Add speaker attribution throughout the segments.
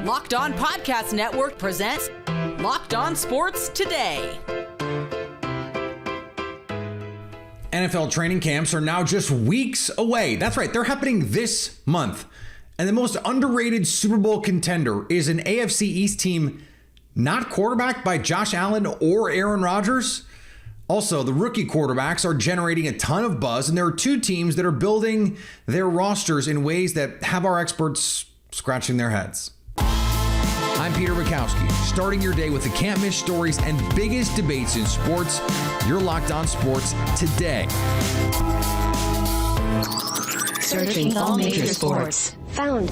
Speaker 1: Locked On Podcast Network presents Locked On Sports Today.
Speaker 2: NFL training camps are now just weeks away. That's right, they're happening this month. And the most underrated Super Bowl contender is an AFC East team not quarterbacked by Josh Allen or Aaron Rodgers. Also, the rookie quarterbacks are generating a ton of buzz, and there are two teams that are building their rosters in ways that have our experts scratching their heads. I'm Peter Bukowski, starting your day with the can't-miss stories and biggest debates in sports. You're Locked On Sports Today.
Speaker 3: Searching all major sports. Found.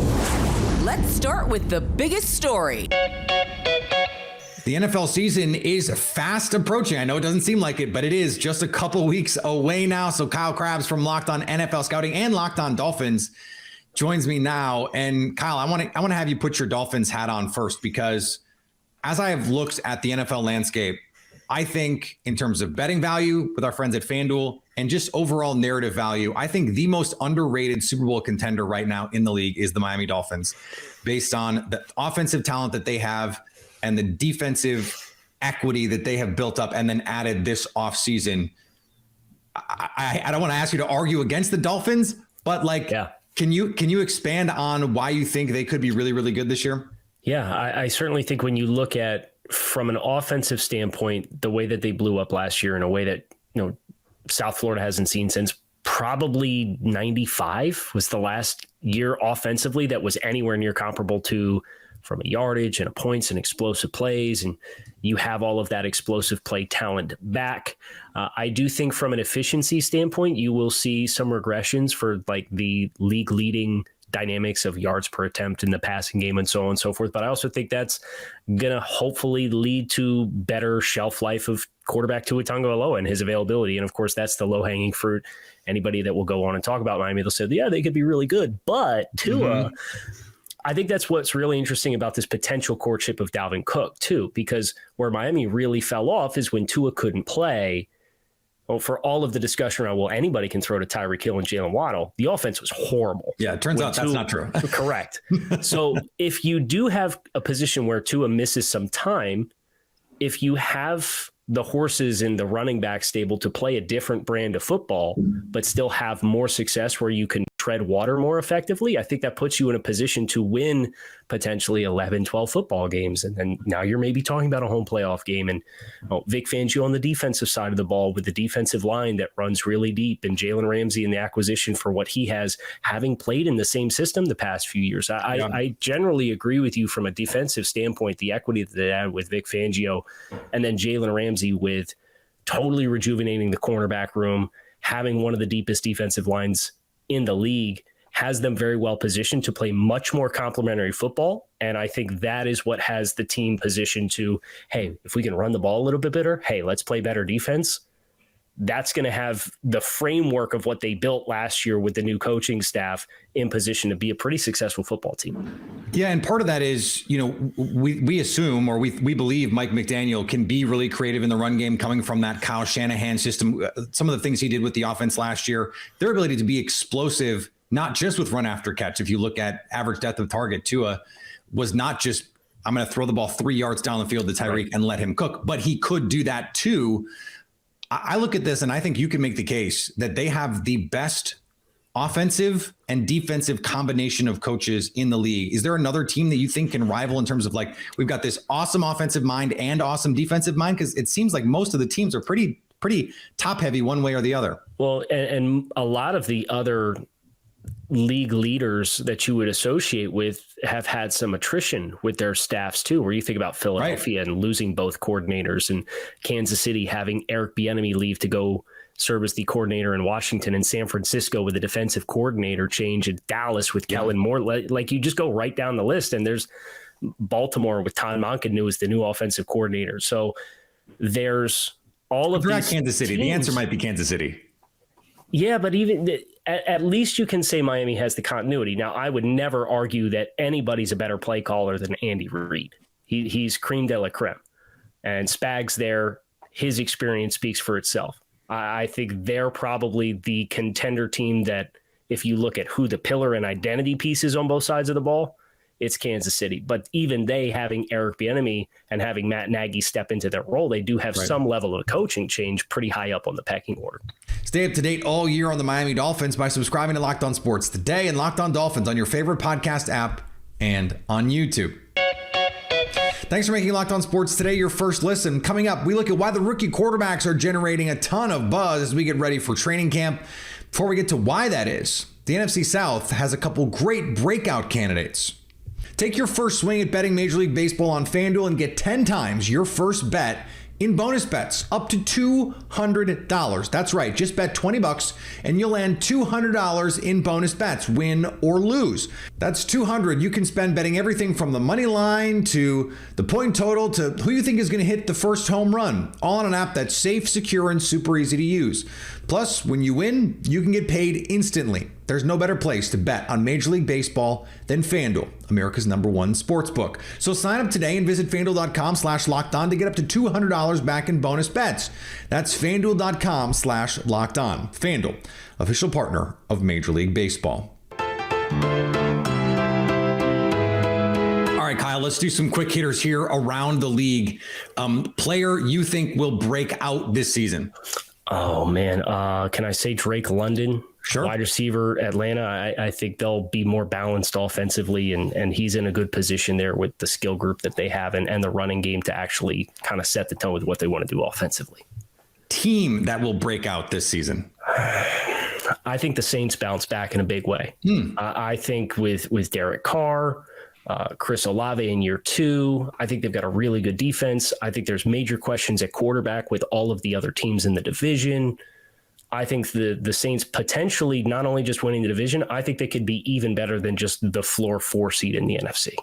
Speaker 1: Let's start with the biggest story.
Speaker 2: The NFL season is fast approaching. I know it doesn't seem like it, but it is just a couple weeks away now. So Kyle Krabs from Locked On NFL Scouting and Locked On Dolphins joins me now. And Kyle, I want to have you put your Dolphins hat on first, because as I have looked at the NFL landscape, I think in terms of betting value with our friends at FanDuel and just overall narrative value, I think the most underrated Super Bowl contender right now in the league is the Miami Dolphins, based on the offensive talent that they have and the defensive equity that they have built up and then added this offseason. I don't want to ask you to argue against the Dolphins, but Can you expand on why you think they could be really, really good this year?
Speaker 4: Yeah, I certainly think when you look at from an offensive standpoint, the way that they blew up last year in a way that, South Florida hasn't seen since probably 95 was the last year offensively that was anywhere near comparable to, from a yardage and a points and explosive plays. And you have all of that explosive play talent back. I do think from an efficiency standpoint, you will see some regressions for like the league leading dynamics of yards per attempt in the passing game and so on and so forth. But I also think that's going to hopefully lead to better shelf life of quarterback Tua Tagovailoa and his availability. And of course, that's the low hanging fruit. Anybody that will go on and talk about Miami, they'll say, yeah, they could be really good, but Tua, I think that's what's really interesting about this potential courtship of Dalvin Cook too, because where Miami really fell off is when Tua couldn't play. Well, for all of the discussion around, well, anybody can throw to Tyreek Hill and Jalen Waddle, the offense was horrible.
Speaker 2: Yeah, it turns out that's not true.
Speaker 4: Correct. So if you do have a position where Tua misses some time, if you have the horses in the running back stable to play a different brand of football, but still have more success where you can tread water more effectively, I think that puts you in a position to win potentially 11, 12 football games. And then now you're maybe talking about a home playoff game. And Vic Fangio on the defensive side of the ball with the defensive line that runs really deep, and Jalen Ramsey and the acquisition for what he has, having played in the same system the past few years. I generally agree with you from a defensive standpoint, the equity that they had with Vic Fangio, and then Jalen Ramsey with totally rejuvenating the cornerback room, having one of the deepest defensive lines in the league, has them very well positioned to play much more complementary football. And I think that is what has the team positioned to, hey, if we can run the ball a little bit better, hey, let's play better defense. That's going to have the framework of what they built last year with the new coaching staff in position to be a pretty successful football team.
Speaker 2: Yeah, and part of that is, we assume, or we believe Mike McDaniel can be really creative in the run game coming from that Kyle Shanahan system. Some of the things he did with the offense last year, their ability to be explosive, not just with run after catch. If you look at average depth of target, Tua was not just, I'm going to throw the ball 3 yards down the field to Tyreek and let him cook, but he could do that too. I look at this and I think you can make the case that they have the best offensive and defensive combination of coaches in the league. Is there another team that you think can rival in terms of we've got this awesome offensive mind and awesome defensive mind? Because it seems like most of the teams are pretty top heavy one way or the other.
Speaker 4: Well, and a lot of the other league leaders that you would associate with have had some attrition with their staffs too, where you think about Philadelphia and losing both coordinators, and Kansas City having Eric Bieniemy leave to go serve as the coordinator in Washington, and San Francisco with a defensive coordinator change, and Dallas with Kellen Moore. Like you just go right down the list, and there's Baltimore with Todd Monken as the new offensive coordinator. So there's all of these
Speaker 2: Kansas City. The answer might be Kansas City.
Speaker 4: Yeah, but even at least you can say Miami has the continuity. Now, I would never argue that anybody's a better play caller than Andy Reid. He's creme de la creme. And Spags there, his experience speaks for itself. I think they're probably the contender team that, if you look at who the pillar and identity piece is on both sides of the ball, it's Kansas City. But even they, having Eric Bieniemy and having Matt Nagy step into their role, they do have some level of coaching change pretty high up on the pecking order.
Speaker 2: Stay up to date all year on the Miami Dolphins by subscribing to Locked On Sports Today and Locked On Dolphins on your favorite podcast app and on YouTube. Thanks for making Locked On Sports Today your first listen. Coming up, we look at why the rookie quarterbacks are generating a ton of buzz as we get ready for training camp. Before we get to why that is, the NFC South has a couple great breakout candidates. Take your first swing at betting Major League Baseball on FanDuel and get 10 times your first bet in bonus bets up to $200. That's right. Just bet $20 and you'll land $200 in bonus bets, win or lose. That's $200 you can spend betting everything from the money line to the point total to who you think is going to hit the first home run, all on an app that's safe, secure, and super easy to use. Plus, when you win, you can get paid instantly. There's no better place to bet on Major League Baseball than FanDuel, America's #1 sportsbook. So sign up today and visit FanDuel.com/lockedon to get up to $200 back in bonus bets. That's FanDuel.com/lockedon. FanDuel, official partner of Major League Baseball. All right, Kyle, let's do some quick hitters here around the league. Player you think will break out this season?
Speaker 4: Oh, man. Can I say Drake London?
Speaker 2: Sure.
Speaker 4: Wide receiver, Atlanta. I think they'll be more balanced offensively, and he's in a good position there with the skill group that they have and the running game to actually kind of set the tone with what they want to do offensively.
Speaker 2: Team that will break out this season?
Speaker 4: I think the Saints bounce back in a big way. I think with Derek Carr, Chris Olave in year 2, I think they've got a really good defense. I think there's major questions at quarterback with all of the other teams in the division. I think the Saints potentially not only just winning the division, I think they could be even better than just the floor 4 seed in the NFC.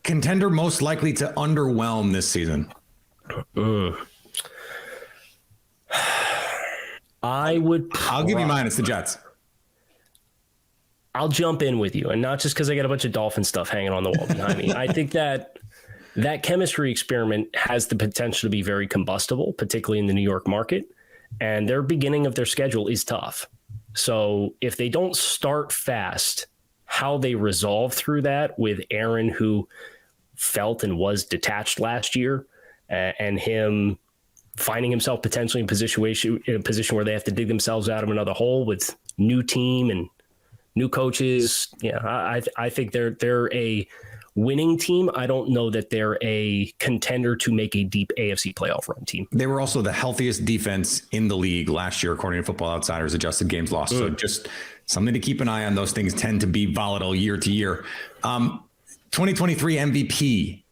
Speaker 2: Contender most likely to underwhelm this season? I'll give you mine. It's the Jets.
Speaker 4: I'll jump in with you, and not just because I got a bunch of Dolphin stuff hanging on the wall behind me. I think that chemistry experiment has the potential to be very combustible, particularly in the New York market. And their beginning of their schedule is tough. So if they don't start fast, how they resolve through that with Aaron, who felt and was detached last year, and him finding himself potentially in a position where they have to dig themselves out of another hole with new team and new coaches. Yeah, I think they're a winning team. I don't know that they're a contender to make a deep AFC playoff run team.
Speaker 2: They were also the healthiest defense in the league last year, according to Football Outsiders, adjusted games lost. So just something to keep an eye on. Those things tend to be volatile year to year. 2023 MVP.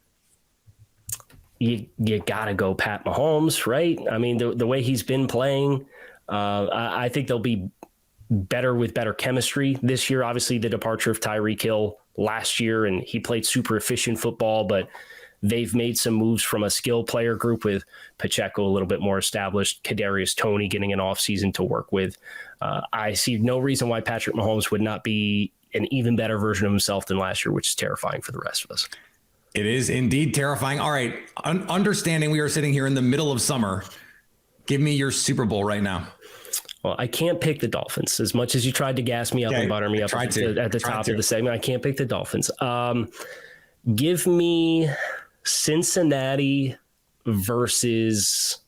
Speaker 4: You got to go Pat Mahomes, right? I mean, the way he's been playing, I think they'll be better with better chemistry this year. Obviously, the departure of Tyreek Hill last year, and he played super efficient football, but they've made some moves from a skill player group with Pacheco a little bit more established, Kadarius Toney getting an offseason to work with. I see no reason why Patrick Mahomes would not be an even better version of himself than last year, which is terrifying for the rest of us.
Speaker 2: It is indeed terrifying. All right. Understanding we are sitting here in the middle of summer, give me your Super Bowl right now.
Speaker 4: Well, I can't pick the Dolphins. As much as you tried to gas me up and butter me up at the top of the segment, I can't pick the Dolphins. Give me Cincinnati versus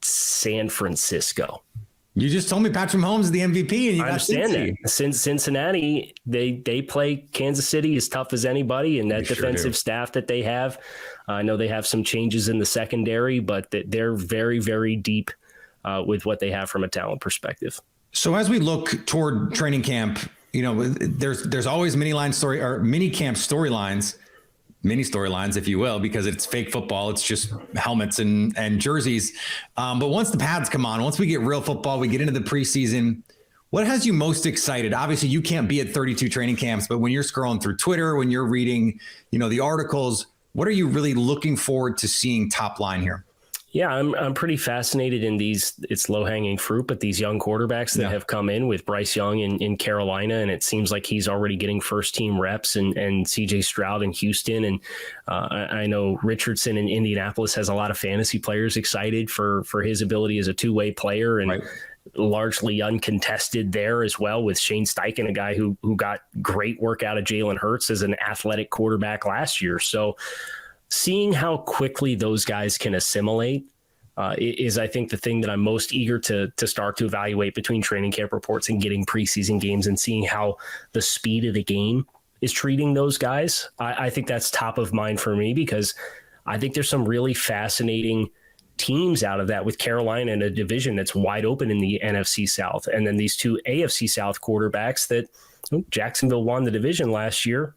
Speaker 4: San Francisco.
Speaker 2: You just told me Patrick Mahomes is the MVP, and you
Speaker 4: I understand that. Since Cincinnati, they play Kansas City as tough as anybody, and that defensive staff that they have. I know they have some changes in the secondary, but they're very, very deep with what they have from a talent perspective. So
Speaker 2: as we look toward training camp, there's always mini camp storylines, mini storylines, if you will, because it's fake football. It's just helmets and jerseys. But once the pads come on, once we get real football, we get into the preseason. What has you most excited? Obviously, you can't be at 32 training camps, but when you're scrolling through Twitter, when you're reading, the articles, what are you really looking forward to seeing top line here?
Speaker 4: Yeah, I'm pretty fascinated in it's low-hanging fruit, but these young quarterbacks that have come in with Bryce Young in Carolina, and it seems like he's already getting first-team reps, and CJ Stroud in Houston, and I know Richardson in Indianapolis has a lot of fantasy players excited for his ability as a two-way player, and largely uncontested there as well with Shane Steichen, a guy who got great work out of Jalen Hurts as an athletic quarterback last year. So seeing how quickly those guys can assimilate is, I think, the thing that I'm most eager to start to evaluate between training camp reports and getting preseason games and seeing how the speed of the game is treating those guys. I think that's top of mind for me because I think there's some really fascinating teams out of that with Carolina in a division that's wide open in the NFC South. And then these two AFC South quarterbacks that Jacksonville won the division last year,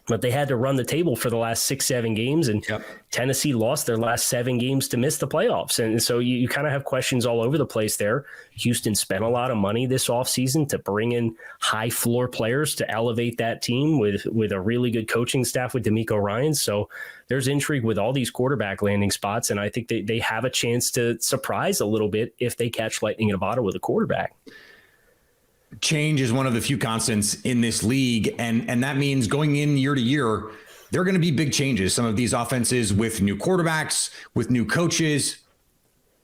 Speaker 4: but they had to run the table for the last 6-7 games, and Tennessee lost their last 7 games to miss the playoffs. And so you kind of have questions all over the place there. Houston spent a lot of money this offseason to bring in high floor players to elevate that team with a really good coaching staff with DeMeco Ryans. So there's intrigue with all these quarterback landing spots, and I think they have a chance to surprise a little bit if they catch lightning in a bottle with a quarterback.
Speaker 2: Change is one of the few constants in this league. And that means going in year to year, there are going to be big changes. Some of these offenses with new quarterbacks, with new coaches.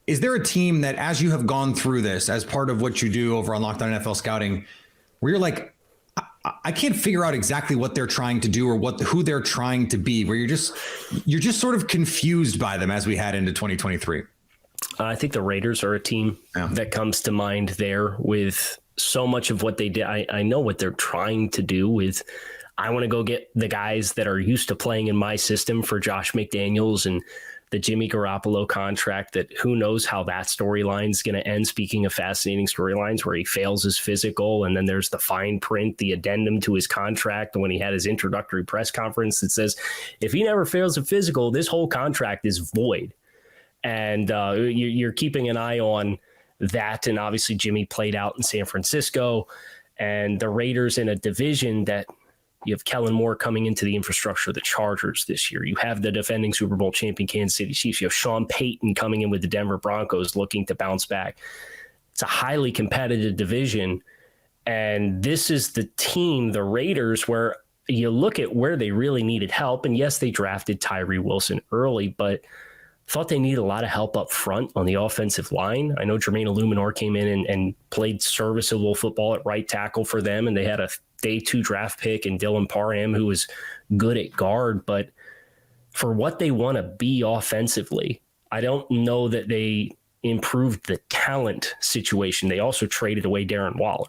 Speaker 2: Is there a team that, as you have gone through this, as part of what you do over on Locked On NFL Scouting, where you're like, I can't figure out exactly what they're trying to do or who they're trying to be, where you're just sort of confused by them as we head into 2023?
Speaker 4: I think the Raiders are a team that comes to mind there with so much of what they did. I know what they're trying to do with, I want to go get the guys that are used to playing in my system for Josh McDaniels and the Jimmy Garoppolo contract, that who knows how that storyline is going to end. Speaking of fascinating storylines where he fails his physical, and then there's the fine print, the addendum to his contract when he had his introductory press conference that says, if he never fails a physical, this whole contract is void. And you're keeping an eye on that. And obviously Jimmy played out in San Francisco, and the Raiders in a division that you have Kellen Moore coming into the infrastructure of the Chargers this year. You have the defending Super Bowl champion Kansas City Chiefs. You have Sean Payton coming in with the Denver Broncos looking to bounce back. It's a highly competitive division. And this is the team, the Raiders, where you look at where they really needed help. And yes, they drafted Tyree Wilson early, but thought they needed a lot of help up front on the offensive line. I know Jermaine Illuminor came in and played serviceable football at right tackle for them, and they had a day 2 draft pick in Dylan Parham, who was good at guard. But for what they want to be offensively, I don't know that they improved the talent situation. They also traded away Darren Waller.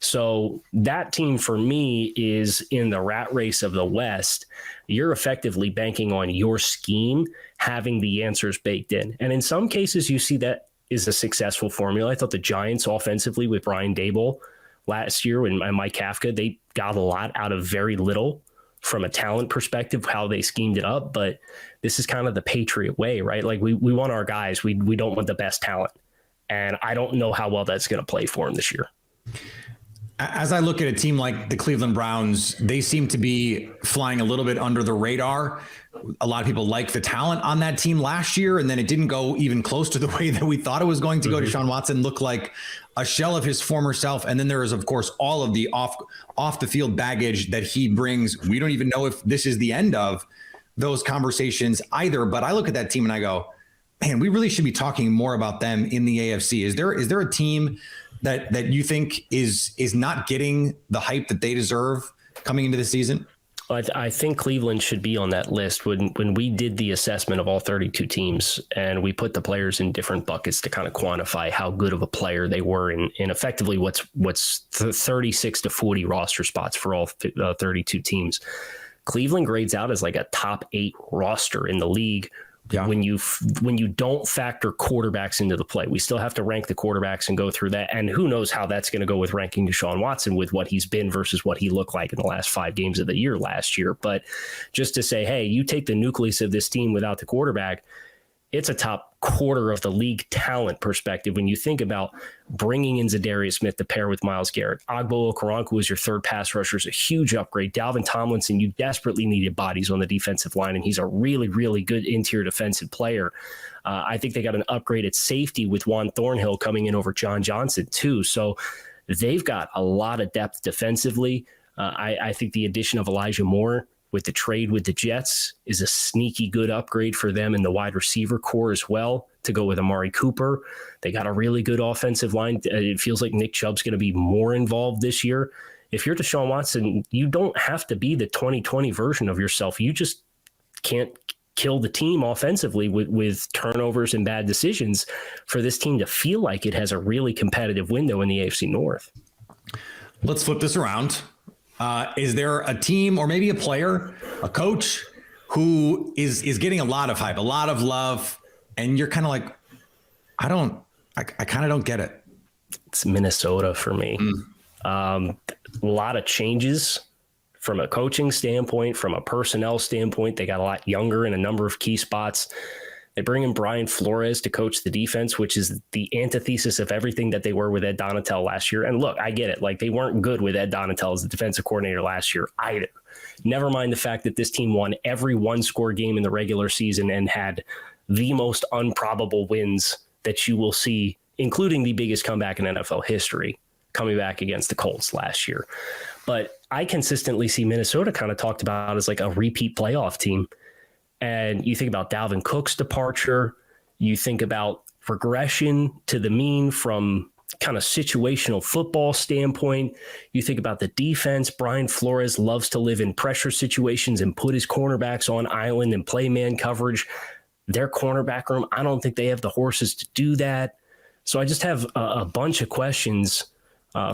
Speaker 4: So that team for me is in the rat race of the West. You're effectively banking on your scheme having the answers baked in. And in some cases, you see that is a successful formula. I thought the Giants offensively with Brian Daboll last year and Mike Kafka, they got a lot out of very little from a talent perspective, how they schemed it up. But this is kind of the Patriot way, right? Like we want our guys. We don't want the best talent. And I don't know how well that's going to play for him this year.
Speaker 2: As I look at a team like the Cleveland Browns, they seem to be flying a little bit under the radar. A lot of people like the talent on that team last year, and then it didn't go even close to the way that we thought it was going to go. Deshaun Watson looked like a shell of his former self. And then there is, of course, all of the off the field baggage that he brings. We don't even know if this is the end of those conversations either. But I look at that team and I go, man, we really should be talking more about them in the AFC. Is there a team that you think is not getting the hype that they deserve coming into the season?
Speaker 4: I think Cleveland should be on that list. When we did the assessment of all 32 teams and we put the players in different buckets to kind of quantify how good of a player they were in effectively what's 36 to 40 roster spots for all 32 teams, Cleveland grades out as like a top 8 roster in the league. Yeah. When you don't factor quarterbacks into the play, we still have to rank the quarterbacks and go through that. And who knows how that's going to go with ranking Deshaun Watson with what he's been versus what he looked like in the last 5 games of the year last year. But just to say, hey, you take the nucleus of this team without the quarterback, it's a top quarter of the league talent perspective when you think about bringing in Zadarius Smith to pair with Myles Garrett. Agbo Okoronkwo is your third pass rusher, is a huge upgrade. Dalvin Tomlinson, you desperately needed bodies on the defensive line, and he's a really, really good interior defensive player. I think they got an upgrade at safety with Juan Thornhill coming in over John Johnson too. So they've got a lot of depth defensively. I think the addition of Elijah Moore with the trade with the Jets is a sneaky good upgrade for them in the wide receiver core as well to go with Amari Cooper. They got a really good offensive line. It feels like Nick Chubb's going to be more involved this year. If you're Deshaun Watson, you don't have to be the 2020 version of yourself. You just can't kill the team offensively with turnovers and bad decisions for this team to feel like it has a really competitive window in the AFC North.
Speaker 2: Let's flip this around. Is there a team or maybe a player, a coach who is getting a lot of hype, a lot of love, and you're kind of like, I kind of don't get it?
Speaker 4: It's Minnesota for me. A lot of changes from a coaching standpoint, from a personnel standpoint. They got a lot younger in a number of key spots. They bring in Brian Flores to coach the defense, which is the antithesis of everything that they were with Ed Donatel last year. And look, I get it. Like, they weren't good with Ed Donatel as the defensive coordinator last year either. Never mind the fact that this team won every one-score game in the regular season and had the most improbable wins that you will see, including the biggest comeback in NFL history, coming back against the Colts last year. But I consistently see Minnesota kind of talked about as like a repeat playoff team. And you think about Dalvin Cook's departure, you think about regression to the mean from kind of situational football standpoint. You think about the defense. Brian Flores loves to live in pressure situations and put his cornerbacks on island and play man coverage. Their cornerback room, I don't think they have the horses to do that. So I just have a bunch of questions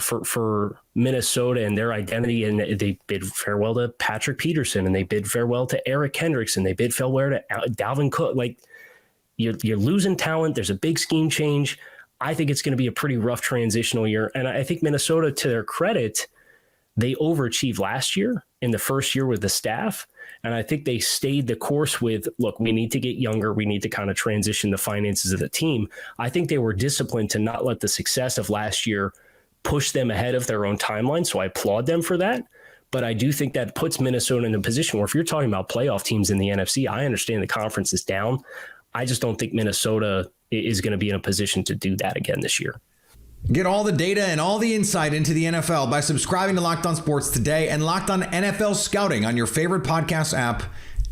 Speaker 4: for Minnesota and their identity. And they bid farewell to Patrick Peterson, and they bid farewell to Eric Kendricks, and they bid farewell to Dalvin Cook. Like, you're losing talent. There's a big scheme change. I think it's going to be a pretty rough transitional year. And I think Minnesota, to their credit, they overachieved last year in the first year with the staff. And I think they stayed the course with, look, we need to get younger. We need to kind of transition the finances of the team. I think they were disciplined to not let the success of last year push them ahead of their own timeline. So I applaud them for that. But I do think that puts Minnesota in a position where, if you're talking about playoff teams in the NFC, I understand the conference is down. I just don't think Minnesota is going to be in a position to do that again this year.
Speaker 2: Get all the data and all the insight into the NFL by subscribing to Locked On Sports today and Locked On NFL Scouting on your favorite podcast app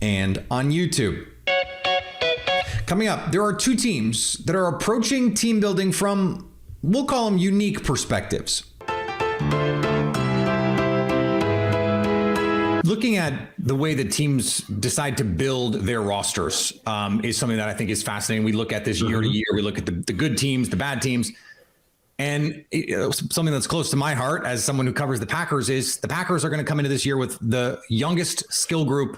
Speaker 2: and on YouTube. Coming up, there are two teams that are approaching team building from, we'll call them, unique perspectives. Looking at the way that teams decide to build their rosters is something that I think is fascinating. We look at this year to year. We look at the good teams, the bad teams. And something that's close to my heart as someone who covers the Packers is the Packers are going to come into this year with the youngest skill group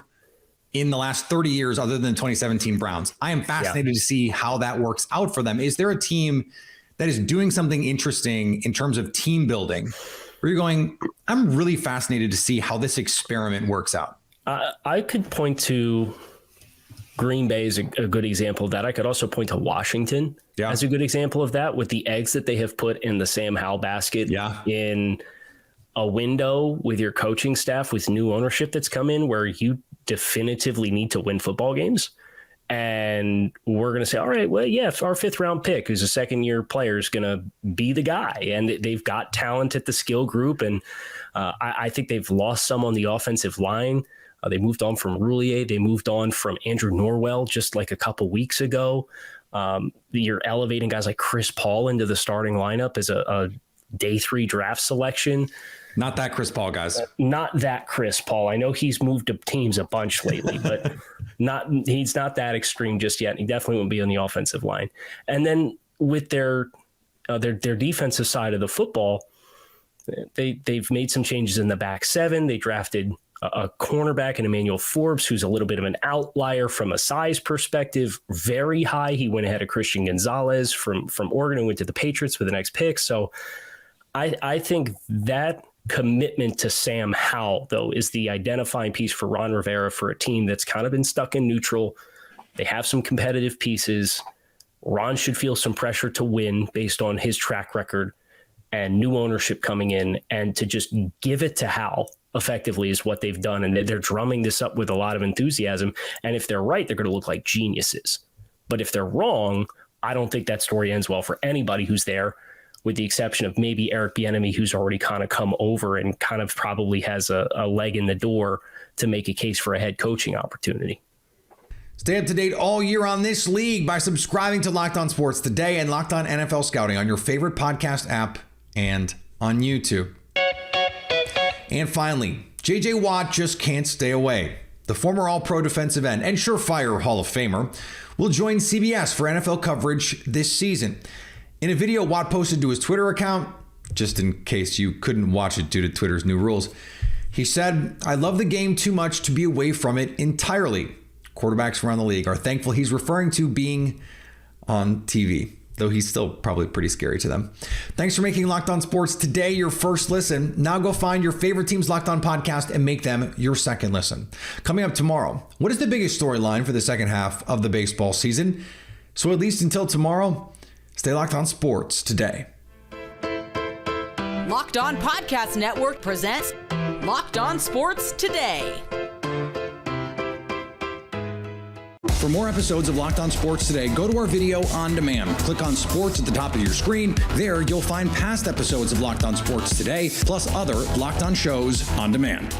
Speaker 2: in the last 30 years other than the 2017 Browns. I am fascinated to see how that works out for them. Is there a team that is doing something interesting in terms of team building where you're going, I'm really fascinated to see how this experiment works out?
Speaker 4: I could point to Green Bay is a good example of that. I could also point to Washington as a good example of that, with the eggs that they have put in the Sam Howell basket in a window with your coaching staff, with new ownership that's come in, where you definitively need to win football games. And we're going to say, all right, well, yeah, our 5th round pick, who's a second-year player, is going to be the guy. And they've got talent at the skill group. And I think they've lost some on the offensive line. They moved on from Roulier. They moved on from Andrew Norwell just like a couple weeks ago. You're elevating guys like Chris Paul into the starting lineup as a day 3 draft selection.
Speaker 2: Not that Chris Paul, guys.
Speaker 4: Not that Chris Paul. I know he's moved to teams a bunch lately, but he's not that extreme just yet. He definitely won't be on the offensive line. And then with their defensive side of the football, they've made some changes in the back 7. They drafted a cornerback in Emmanuel Forbes, who's a little bit of an outlier from a size perspective, very high. He went ahead of Christian Gonzalez from Oregon and went to the Patriots with the next pick. So I think that commitment to Sam Howell, though, is the identifying piece for Ron Rivera for a team that's kind of been stuck in neutral They have some competitive pieces. Ron should feel some pressure to win based on his track record and new ownership coming in, and to just give it to Hal effectively is what they've done. And they're drumming this up with a lot of enthusiasm. And if they're right, they're going to look like geniuses. But if they're wrong, I don't think that story ends well for anybody who's there, with the exception of maybe Eric Bieniemy, who's already kind of come over and kind of probably has a leg in the door to make a case for a head coaching opportunity.
Speaker 2: Stay up to date all year on this league by subscribing to Locked On Sports Today and Locked On NFL Scouting on your favorite podcast app and on YouTube. And finally, J.J. Watt just can't stay away. The former All-Pro defensive end and surefire Hall of Famer will join CBS for NFL coverage this season. In a video Watt posted to his Twitter account, just in case you couldn't watch it due to Twitter's new rules, he said, "I love the game too much to be away from it entirely. Quarterbacks around the league are thankful he's referring to being on TV, though he's still probably pretty scary to them." Thanks for making Locked On Sports Today your first listen. Now go find your favorite team's Locked On podcast and make them your second listen. Coming up tomorrow, what is the biggest storyline for the second half of the baseball season? So at least until tomorrow, stay Locked On Sports Today.
Speaker 1: Locked On Podcast Network presents Locked On Sports Today.
Speaker 2: For more episodes of Locked On Sports Today, go to our video on demand. Click on Sports at the top of your screen. There, you'll find past episodes of Locked On Sports Today, plus other Locked On shows on demand.